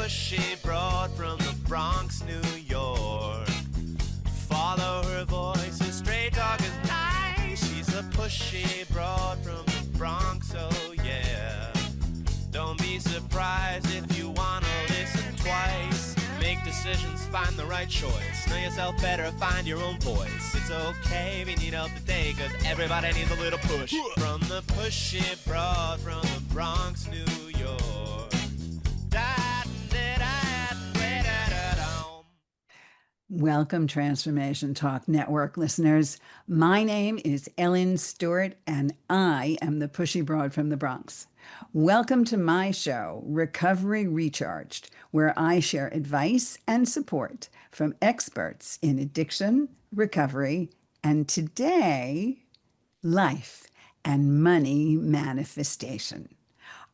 pushy broad from the Bronx, New York. Follow her voice, a straight dog is nice. She's a pushy broad from the Bronx, oh yeah. Don't be surprised if you wanna listen twice. Make decisions, find the right choice. Know yourself better, find your own voice. It's okay if you need help today, cause everybody needs a little push. From the pushy broad from the Bronx, New York. Welcome, Transformation Talk Network listeners. My name is Ellen Stewart, and I am the pushy broad from the Bronx. Welcome to my show, Recovery Recharged, where I share advice and support from experts in addiction, recovery, and today, life and money manifestation.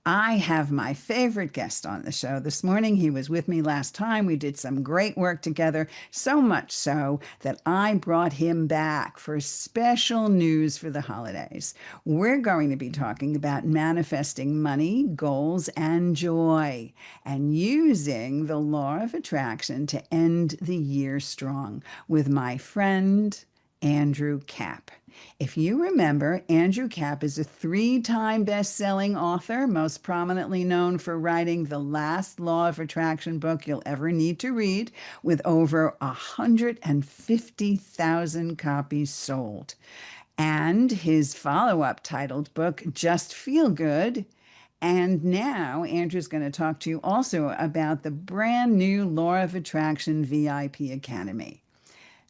I have my favorite guest on the show this morning. He was with me last time. We did some great work together, so much so that I brought him back for special news for the holidays. We're going to be talking about manifesting money, goals, and joy, and using the law of attraction to end the year strong with my friend, Andrew Kapp. If you remember, Andrew Kapp is a 3-time best-selling author, most prominently known for writing the last law of attraction book you'll ever need to read, with over 150,000 copies sold. And his follow-up titled book, Just Feel Good. And now Andrew's going to talk to you also about the brand new Law of Attraction VIP Academy.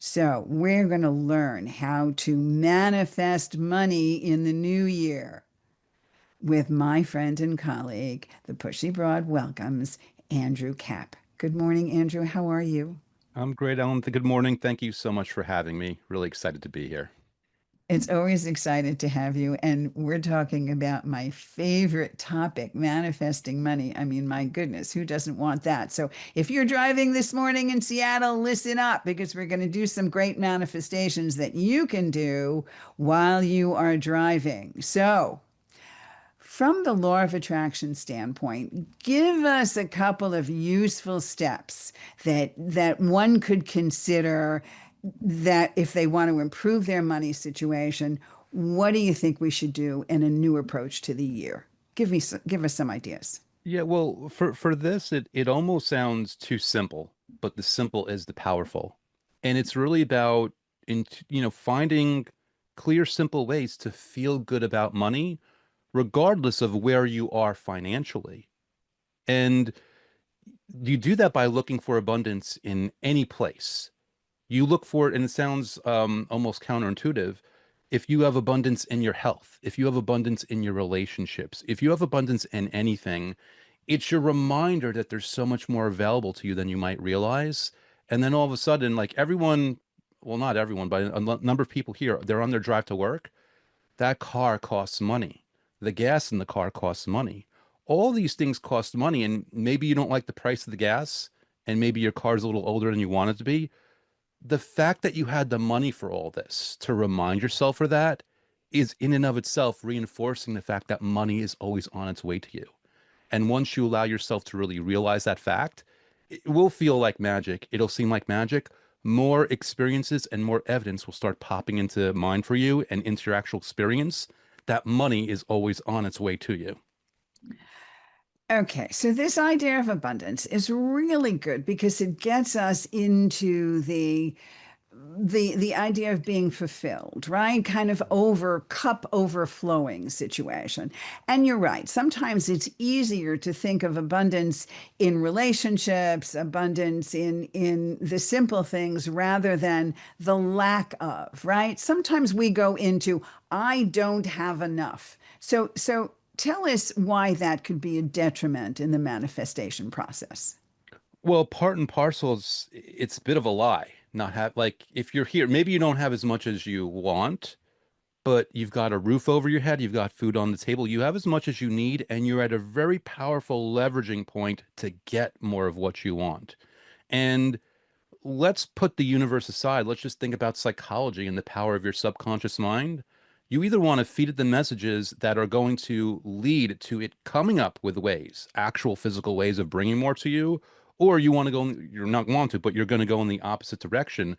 So we're going to learn how to manifest money in the new year with my friend and colleague, the Pushy Broad welcomes Andrew Kapp. Good morning, Andrew. How are you? I'm great, Ellen. Good morning. Thank you so much for having me. Really excited to be here. It's always excited to have you. And we're talking about my favorite topic, manifesting money. I mean, my goodness, who doesn't want that? So if you're driving this morning in Seattle, listen up, because we're going to do some great manifestations that you can do while you are driving. So from the law of attraction standpoint, give us a couple of useful steps that one could consider, that if they want to improve their money situation, what do you think we should do in a new approach to the year? Give us some ideas. Yeah, well, for this, it almost sounds too simple, but the simple is the powerful. And it's really about finding clear, simple ways to feel good about money, regardless of where you are financially. And you do that by looking for abundance in any place. You look for it, and it sounds almost counterintuitive. If you have abundance in your health, if you have abundance in your relationships, if you have abundance in anything, it's your reminder that there's so much more available to you than you might realize. And then all of a sudden, like everyone, well, not everyone, but a number of people here, they're on their drive to work. That car costs money. The gas in the car costs money. All these things cost money, and maybe you don't like the price of the gas, and maybe your car's a little older than you want it to be. The fact that you had the money for all this to remind yourself for that is in and of itself reinforcing the fact that money is always on its way to you. And once you allow yourself to really realize that fact, it will feel like magic. It'll seem like magic. More experiences and more evidence will start popping into mind for you and into your actual experience that money is always on its way to you. Okay, so this idea of abundance is really good because it gets us into the idea of being fulfilled, right? Kind of cup overflowing situation. And you're right. Sometimes it's easier to think of abundance in relationships, abundance in the simple things rather than the lack of, right? Sometimes we go into, I don't have enough. So tell us why that could be a detriment in the manifestation process. Well, part and parcel is it's a bit of a lie. Not have like if you're here, maybe you don't have as much as you want, but you've got a roof over your head, you've got food on the table, you have as much as you need, and you're at a very powerful leveraging point to get more of what you want. And let's put the universe aside. Let's just think about psychology and the power of your subconscious mind. You either want to feed it the messages that are going to lead to it coming up with ways, actual physical ways of bringing more to you, or you want to go, you're not want to, but you're going to go in the opposite direction.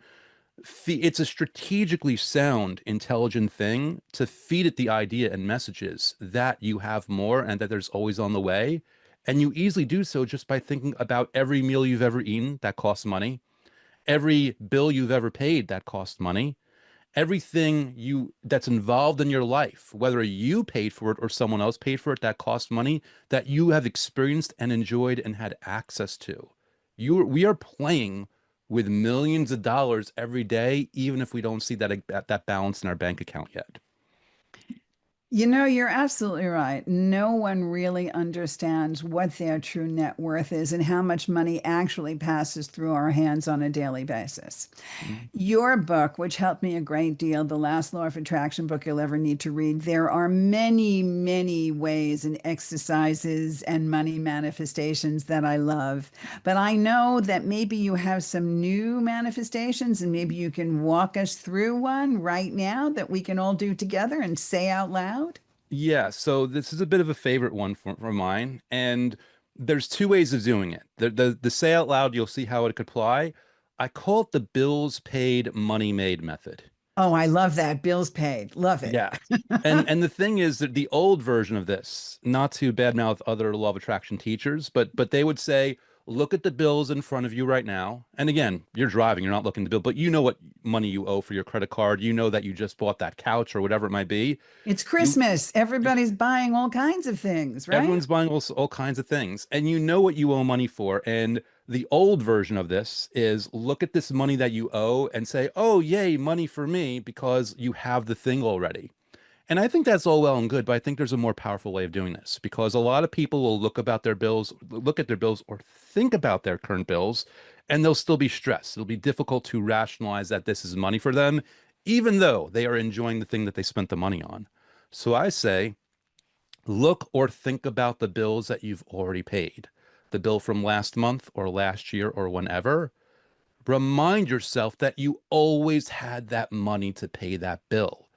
It's a strategically sound, intelligent thing to feed it the idea and messages that you have more and that there's always on the way. And you easily do so just by thinking about every meal you've ever eaten that costs money, every bill you've ever paid that costs money, everything you that's involved in your life, whether you paid for it or someone else paid for it that cost money, that you have experienced and enjoyed and had access to. We are playing with millions of dollars every day, even if we don't see that balance in our bank account yet. You know, you're absolutely right. No one really understands what their true net worth is and how much money actually passes through our hands on a daily basis. Mhm. Your book, which helped me a great deal, The Last Law of Attraction book you'll ever need to read, there are many, many ways and exercises and money manifestations that I love. But I know that maybe you have some new manifestations and maybe you can walk us through one right now that we can all do together and say out loud. Yeah, so this is a bit of a favorite one for mine, and there's two ways of doing it. The say out loud, you'll see how it could apply. I call it the bills paid, money made method. Oh, I love that. Bills paid. Love it. Yeah. And the thing is that the old version of this, not to badmouth other law of attraction teachers, but they would say, look at the bills in front of you right now. And again, you're driving, you're not looking at the bill, but you know what money you owe for your credit card. You know that you just bought that couch or whatever it might be. It's You Christmas. Everybody's buying all kinds of things, right? Everyone's buying all kinds of things, and you know what you owe money for. And the old version of this is look at this money that you owe and say, oh, yay, money for me, because you have the thing already. And I think that's all well and good, but I think there's a more powerful way of doing this because a lot of people will look at their bills or think about their current bills, and they'll still be stressed. It'll be difficult to rationalize that this is money for them, even though they are enjoying the thing that they spent the money on. So I say, look or think about the bills that you've already paid, the bill from last month or last year or whenever. Remind yourself that you always had that money to pay that bill.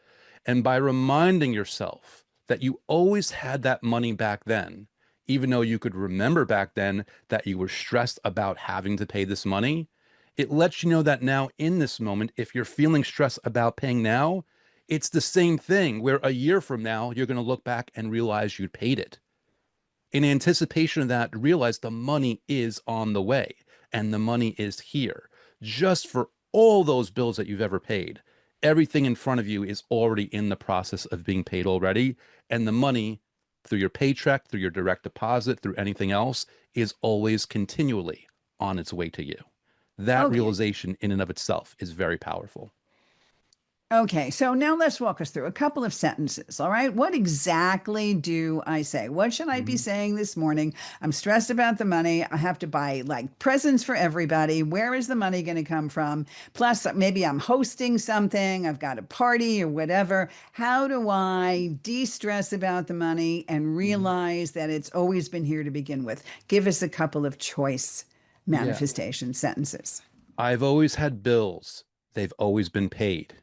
And by reminding yourself that you always had that money back then, even though you could remember back then that you were stressed about having to pay this money, it lets you know that now in this moment, if you're feeling stressed about paying now, it's the same thing where a year from now, you're going to look back and realize you paid it. In anticipation of that, realize the money is on the way and the money is here just for all those bills that you've ever paid. Everything in front of you is already in the process of being paid already. And the money through your paycheck, through your direct deposit, through anything else is always continually on its way to you. That Okay. realization in and of itself is very powerful. Okay, so now let's walk us through a couple of sentences. All right. What exactly do I say? What should I be Mhm. saying this morning? I'm stressed about the money. I have to buy like presents for everybody. Where is the money going to come from? Plus, maybe I'm hosting something, I've got a party or whatever. How do I de stress about the money and Mhm. realize that it's always been here to begin with? Give us a couple of choice Yeah. manifestation sentences. I've always had bills. They've always been paid.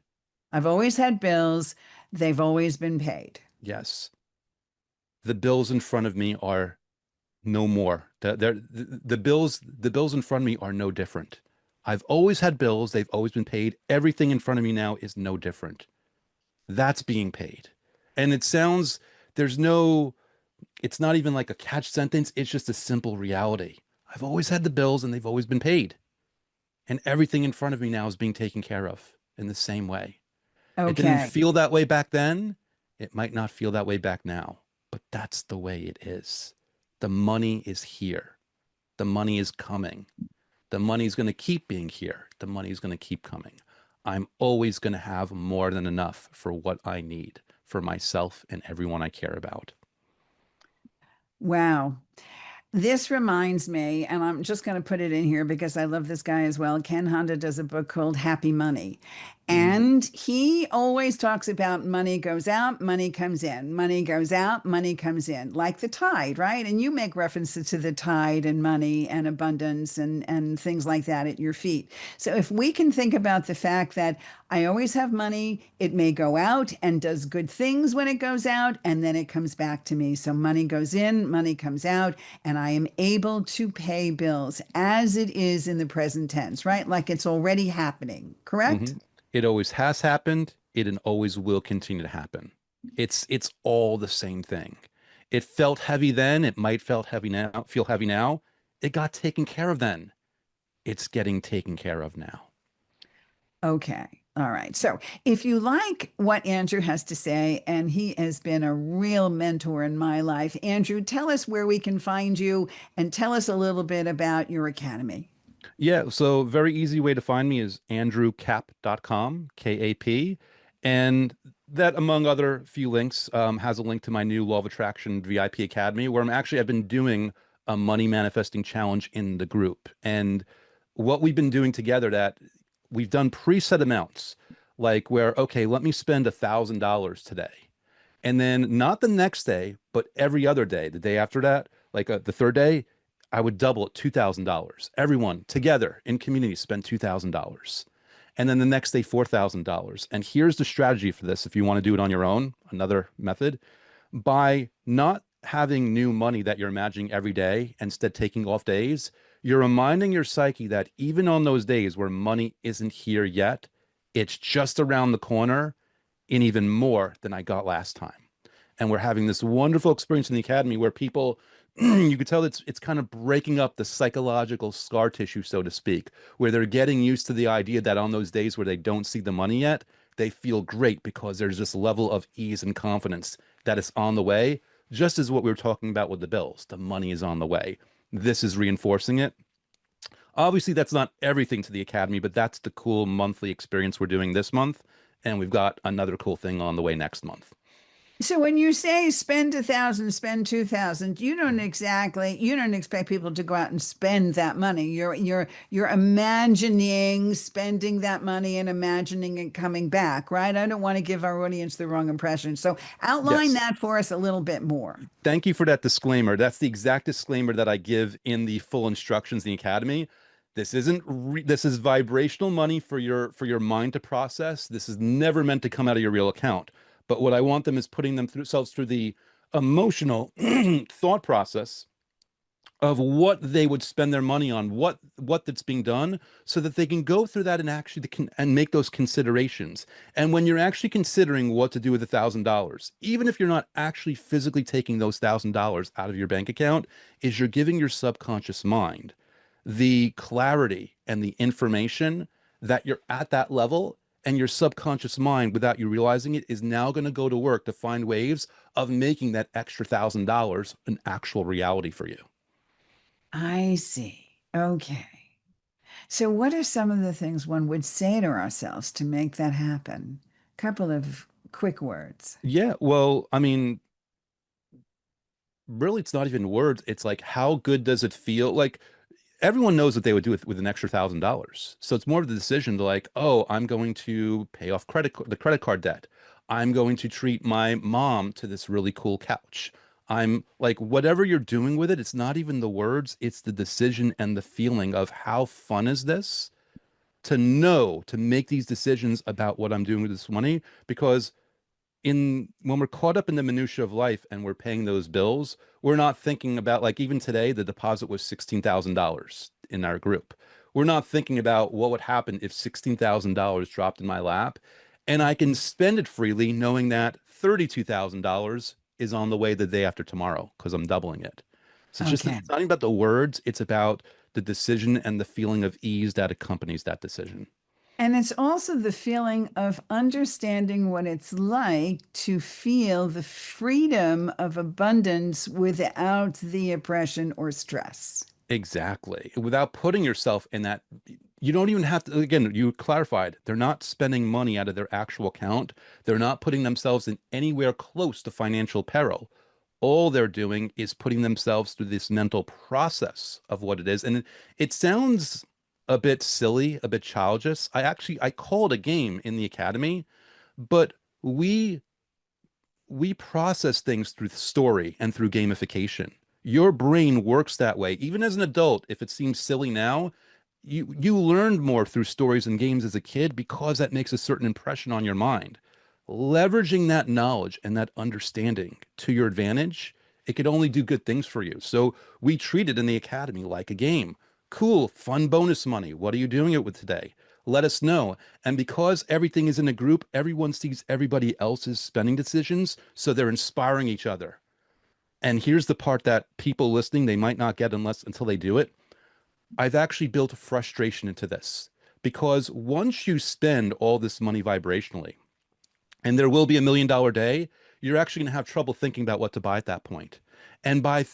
I've always had bills. They've always been paid. Yes. The bills in front of me are no more. The bills in front of me are no different. I've always had bills. They've always been paid. Everything in front of me now is no different. That's being paid. And it sounds, there's no, it's not even like a catch sentence. It's just a simple reality. I've always had the bills and they've always been paid. And everything in front of me now is being taken care of in the same way. It didn't Okay. feel that way back then. It might not feel that way back now, but that's the way it is. The money is here. The money is coming. The money's going to keep being here. The money's going to keep coming. I'm always going to have more than enough for what I need for myself and everyone I care about. Wow. This reminds me, and I'm just going to put it in here because I love this guy as well. Ken Honda does a book called Happy Money. And he always talks about money goes out, money comes in, money goes out, money comes in, like the tide, right? And you make references to the tide and money and abundance and things like that at your feet. So if we can think about the fact that I always have money, it may go out and does good things when it goes out, and then it comes back to me. So money goes in, money comes out, and I am able to pay bills as it is in the present tense, right? Like it's already happening, correct? Hmm. It always has happened. It and always will continue to happen. It's all the same thing. It felt heavy then. It might felt heavy now. Feel heavy now. It got taken care of then. It's getting taken care of now. Okay. All right. So if you like what Andrew has to say, and he has been a real mentor in my life, Andrew, tell us where we can find you and tell us a little bit about your academy. Yeah, so very easy way to find me is andrewkapp.com, K-A-P. And that, among other few links, has a link to my new Law of Attraction VIP Academy, where I've been doing a money manifesting challenge in the group. And what we've been doing together, that we've done preset amounts, like where, okay, let me spend $1,000 today. And then not the next day, but every other day, the day after that, like the third day, I would double it, $2,000. Everyone together in community spend $2,000. And then the next day, $4,000. And here's the strategy for this if you want to do it on your own, another method. By not having new money that you're imagining every day, instead taking off days, you're reminding your psyche that even on those days where money isn't here yet, it's just around the corner in even more than I got last time. And we're having this wonderful experience in the academy where people, you could tell it's kind of breaking up the psychological scar tissue, so to speak, where they're getting used to the idea that on those days where they don't see the money yet, they feel great because there's this level of ease and confidence that it's on the way, just as what we were talking about with the bills. The money is on the way. This is reinforcing it. Obviously, that's not everything to the academy, but that's the cool monthly experience we're doing this month. And we've got another cool thing on the way next month. So when you say spend 1,000, spend 2,000, you don't expect people to go out and spend that money. You're imagining spending that money and imagining it coming back, right? I don't want to give our audience the wrong impression. So outline Yes. that for us a little bit more. Thank you for that disclaimer. That's the exact disclaimer that I give in the full instructions in the academy. This is vibrational money for your mind to process. This is never meant to come out of your real account. But what I want them is putting themselves through the emotional thought process of what they would spend their money on, what that's being done, so that they can go through that and actually and make those considerations. And when you're actually considering what to do with $1,000, even if you're not actually physically taking those $1,000 out of your bank account, is you're giving your subconscious mind the clarity and the information that you're at that level, and your subconscious mind, without you realizing it, is now going to go to work to find ways of making that extra $1,000 an actual reality for you. I see. Okay. So what are some of the things one would say to ourselves to make that happen? Couple of quick words. Yeah, well, I mean, really, it's not even words. It's like, how good does it feel? Like, everyone knows what they would do with an extra $1,000. So it's more of the decision to, like, oh, I'm going to pay off the credit card debt. I'm going to treat my mom to this really cool couch. I'm like, whatever you're doing with it, it's not even the words, it's the decision and the feeling of how fun is this to know to make these decisions about what I'm doing with this money. Because in when we're caught up in the minutia of life and we're paying those bills, we're not thinking about, like, even today, the deposit was $16,000 in our group. We're not thinking about what would happen if $16,000 dropped in my lap and I can spend it freely knowing that $32,000 is on the way the day after tomorrow because I'm doubling it. So Okay. it's not even about the words, it's about the decision and the feeling of ease that accompanies that decision. And it's also the feeling of understanding what it's like to feel the freedom of abundance without the oppression or stress. Exactly. Without putting yourself in that, you don't even have to, again, you clarified, they're not spending money out of their actual account. They're not putting themselves in anywhere close to financial peril. All they're doing is putting themselves through this mental process of what it is. And it sounds a bit silly, a bit childish. I call it a game in the academy, but we we process things through story and through gamification. Your brain works that way. Even as an adult, if it seems silly now, you learned more through stories and games as a kid because that makes a certain impression on your mind. Leveraging that knowledge and that understanding to your advantage, it could only do good things for you. So we treat it in the academy like a game. Cool, fun bonus money. What are you doing it with today? Let us know. And because everything is in a group, everyone sees everybody else's spending decisions, so they're inspiring each other. And here's the part that people listening, they might not get unless until they do it. I've actually built frustration into this because once you spend all this money vibrationally, and there will be $1 million day, you're actually going to have trouble thinking about what to buy at that point. And by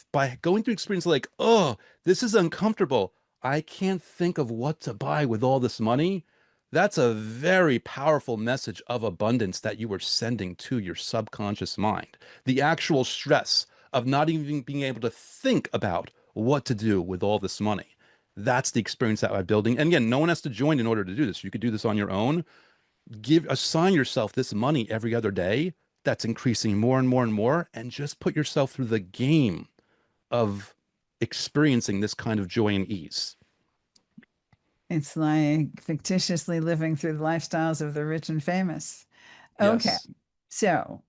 going through experience like, oh, this is uncomfortable. I can't think of what to buy with all this money. That's a very powerful message of abundance that you are sending to your subconscious mind. The actual stress of not even being able to think about what to do with all this money. That's the experience that I'm building. And again, no one has to join in order to do this. You could do this on your own. Assign yourself this money every other day that's increasing more and more and more, and just put yourself through the game of experiencing this kind of joy and ease. It's like fictitiously living through the lifestyles of the rich and famous. Okay. Yes. So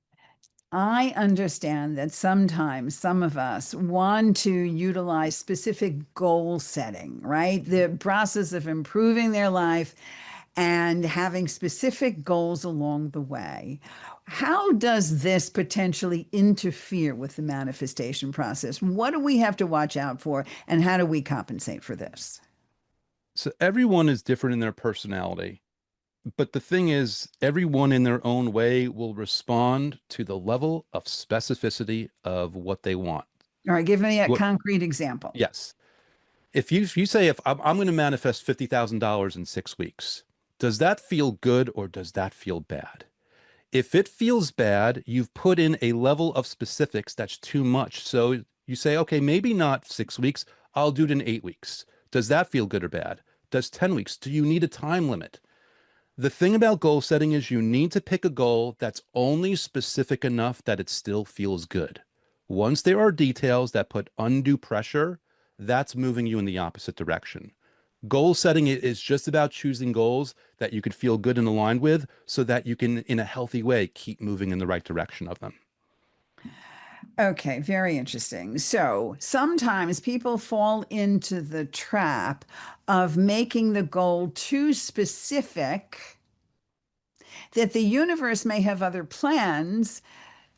I understand that sometimes some of us want to utilize specific goal setting, right? The process of improving their life and having specific goals along the way. How does this potentially interfere with the manifestation process? What do we have to watch out for, and how do we compensate for this? So everyone is different in their personality, but the thing is, everyone in their own way will respond to the level of specificity of what they want. All right, give me a What, concrete example. yes. If you say if I'm going to manifest $50,000 in 6 weeks, does that feel good or does that feel bad? If it feels bad, you've put in a level of specifics that's too much. So you say, okay, maybe not 6 weeks. I'll do it in 8 weeks. Does that feel good or bad? Does 10 weeks? Do you need a time limit? The thing about goal setting is you need to pick a goal that's only specific enough that it still feels good. Once there are details that put undue pressure, that's moving you in the opposite direction. Goal setting is just about choosing goals that you could feel good and aligned with so that you can, in a healthy way, keep moving in the right direction of them. Okay, very interesting. So sometimes people fall into the trap of making the goal too specific, that the universe may have other plans.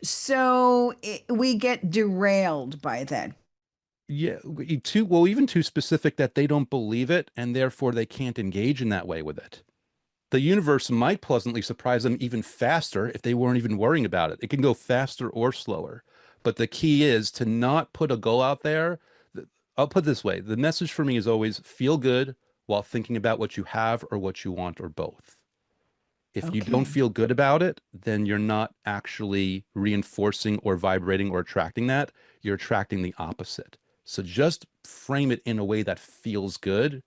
So we get derailed by that. Yeah, too well, even too specific that they don't believe it and therefore they can't engage in that way with it. The universe might pleasantly surprise them even faster if they weren't even worrying about it. It can go faster or slower. But the key is to not put a goal out there. I'll put it this way. The message for me is always feel good while thinking about what you have or what you want or both. If you don't Okay. feel good about it, then you're not actually reinforcing or vibrating or attracting that. You're attracting the opposite. So just frame it in a way that feels good.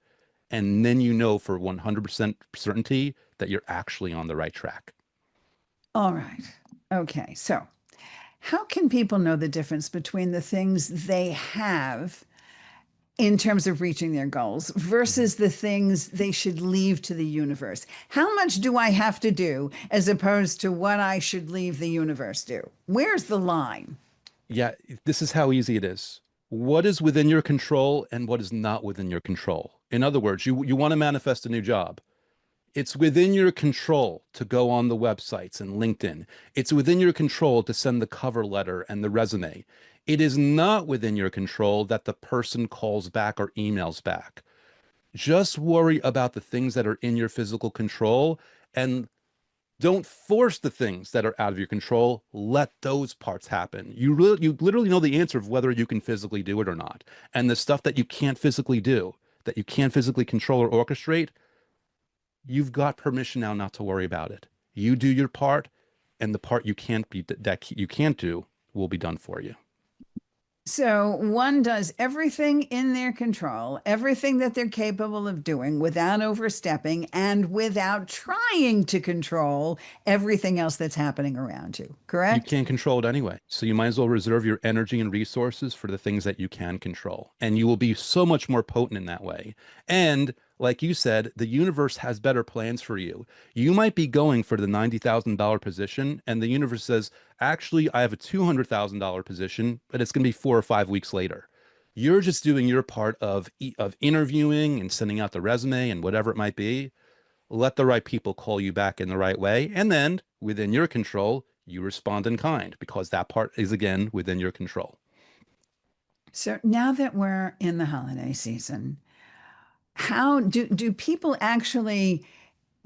And then you know for 100% certainty that you're actually on the right track. All right. Okay. So how can people know the difference between the things they have in terms of reaching their goals Mhm. versus the things they should leave to the universe? How much do I have to do as opposed to what I should leave the universe do? Where's the line? Yeah, this is how easy it is. What is within your control and what is not within your control? In other words, you want to manifest a new job. It's within your control to go on the websites and LinkedIn. It's within your control to send the cover letter and the resume. It is not within your control that the person calls back or emails back. Just worry about the things that are in your physical control and don't force the things that are out of your control. Let those parts happen. You literally know the answer of whether you can physically do it or not. And the stuff that you can't physically do, that you can't physically control or orchestrate, you've got permission now not to worry about it. You do your part, and the part you can't be that you can't do will be done for you. So one does everything in their control, everything that they're capable of doing without overstepping and without trying to control everything else that's happening around you, You correct? can't control it anyway. So you might as well reserve your energy and resources for the things that you can control. And you will be so much more potent in that way. And like you said, the universe has better plans for you. You might be going for the $90,000 position, and the universe says, actually, I have a $200,000 position, but it's going to be 4 or 5 weeks later. You're just doing your part of interviewing and sending out the resume and whatever it might be. Let the right people call you back in the right way. And then within your control, you respond in kind because that part is again within your control. So now that we're in the holiday season, how do people actually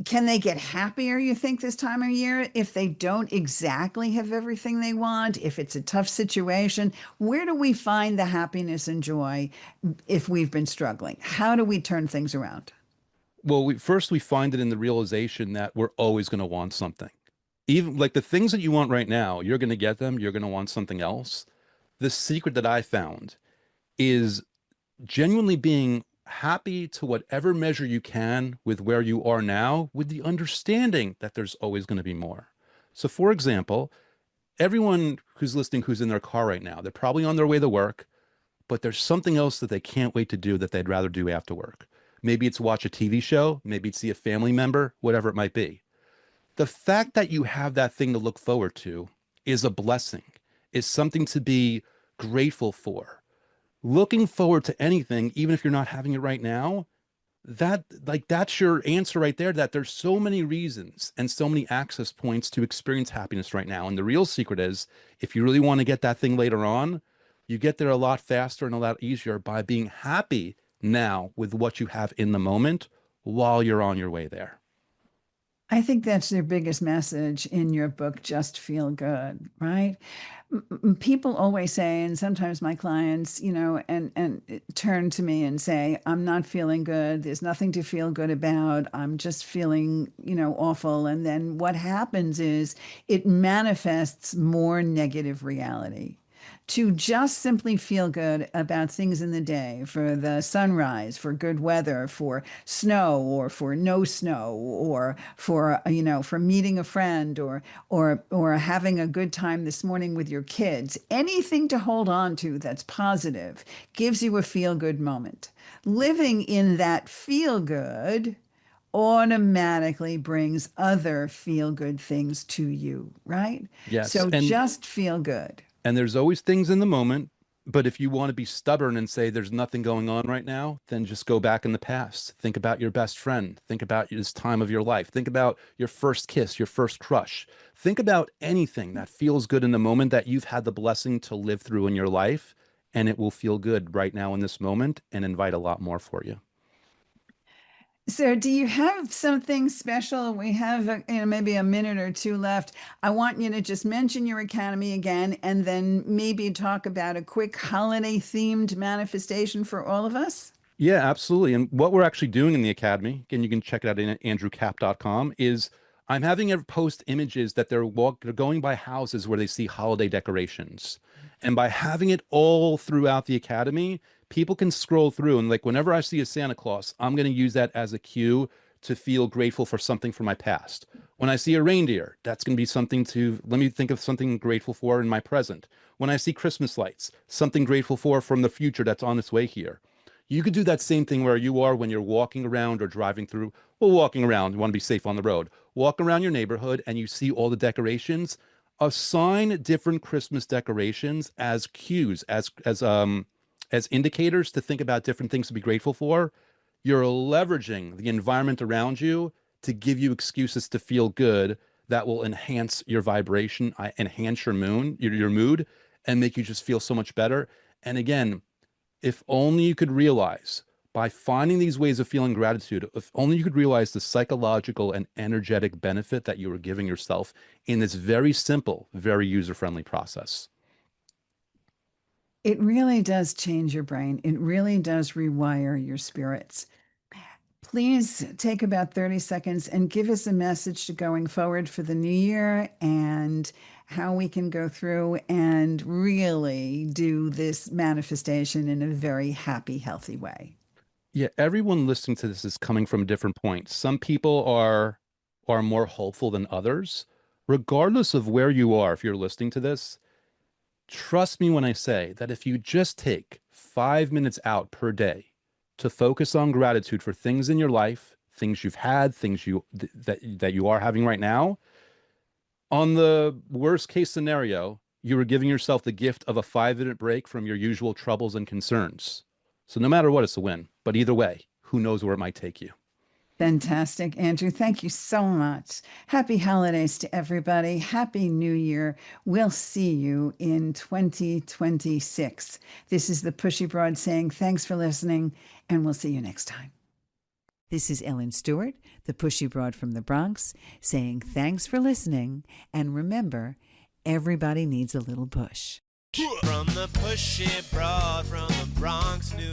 can they get happier, you think, this time of year if they don't exactly have everything they want, if it's a tough situation? Where do we find the happiness and joy if we've been struggling? How do we turn things around? Well, first we find it in the realization that we're always going to want something. Even like the things that you want right now, you're going to get them, you're going to want something else. The secret that I found is genuinely being happy to whatever measure you can with where you are now, with the understanding that there's always going to be more. So, for example, everyone who's listening who's in their car right now, they're probably on their way to work, but there's something else that they can't wait to do that they'd rather do after work. Maybe it's watch a TV show, maybe it's see a family member, whatever it might be. The fact that you have that thing to look forward to is a blessing, is something to be grateful for. Looking forward to anything, even if you're not having it right now, that's your answer right there, that there's so many reasons and so many access points to experience happiness right now. And the real secret is if you really want to get that thing later on, you get there a lot faster and a lot easier by being happy now with what you have in the moment while you're on your way there. I think that's their biggest message in your book, Just Feel Good, right? People always say, and sometimes my clients, and turn to me and say, I'm not feeling good. There's nothing to feel good about. I'm just feeling, awful. And then what happens is it manifests more negative reality. To just simply feel good about things in the day, for the sunrise, for good weather, for snow or for no snow, or for meeting a friend, or having a good time this morning with your kids. Anything to hold on to that's positive gives you a feel good moment. Living in that feel good automatically brings other feel good things to you, right? Yes. So just feel good. And there's always things in the moment. But if you want to be stubborn and say there's nothing going on right now, then just go back in the past. Think about your best friend. Think about this time of your life. Think about your first kiss, your first crush. Think about anything that feels good in the moment that you've had the blessing to live through in your life. And it will feel good right now in this moment and invite a lot more for you. So, do you have something special? We have maybe a minute or two left. I want you to just mention your academy again and then maybe talk about a quick holiday themed manifestation for all of us. Yeah, absolutely. And what we're actually doing in the academy, and you can check it out in andrewkapp.com, is I'm having everyone post images that they're going by houses where they see holiday decorations. And by having it all throughout the academy, people can scroll through and like whenever I see a Santa Claus, I'm going to use that as a cue to feel grateful for something from my past. When I see a reindeer, that's going to be something to let me think of something grateful for in my present. When I see Christmas lights, something grateful for from the future that's on its way here. You could do that same thing where you are when you're walking around or driving through, well, walking around, you want to be safe on the road. Walk around your neighborhood and you see all the decorations. Assign different Christmas decorations as cues, as indicators to think about different things to be grateful for. You're leveraging the environment around you to give you excuses to feel good that will enhance your vibration, enhance your mood, and make you just feel so much better. And again, if only you could realize by finding these ways of feeling gratitude, if only you could realize the psychological and energetic benefit that you are giving yourself in this very simple, very user-friendly process. It really does change your brain. It really does rewire your spirits. Please take about 30 seconds and give us a message to going forward for the new year and how we can go through and really do this manifestation in a very happy, healthy way. Yeah, everyone listening to this is coming from a different point. Some people are more hopeful than others. Regardless of where you are, if you're listening to this, trust me when I say that if you just take 5 minutes out per day to focus on gratitude for things in your life, things you've had, things that you are having right now, on the worst case scenario, you are giving yourself the gift of a 5 minute break from your usual troubles and concerns. So no matter what, it's a win. But either way, who knows where it might take you. Fantastic, Andrew. Thank you so much. Happy holidays to everybody. Happy New Year. We'll see you in 2026. This is the Pushy Broad saying thanks for listening, and we'll see you next time. This is Ellen Stewart, the Pushy Broad from the Bronx, saying thanks for listening, and remember, everybody needs a little push. From the pushy broad from the Bronx, New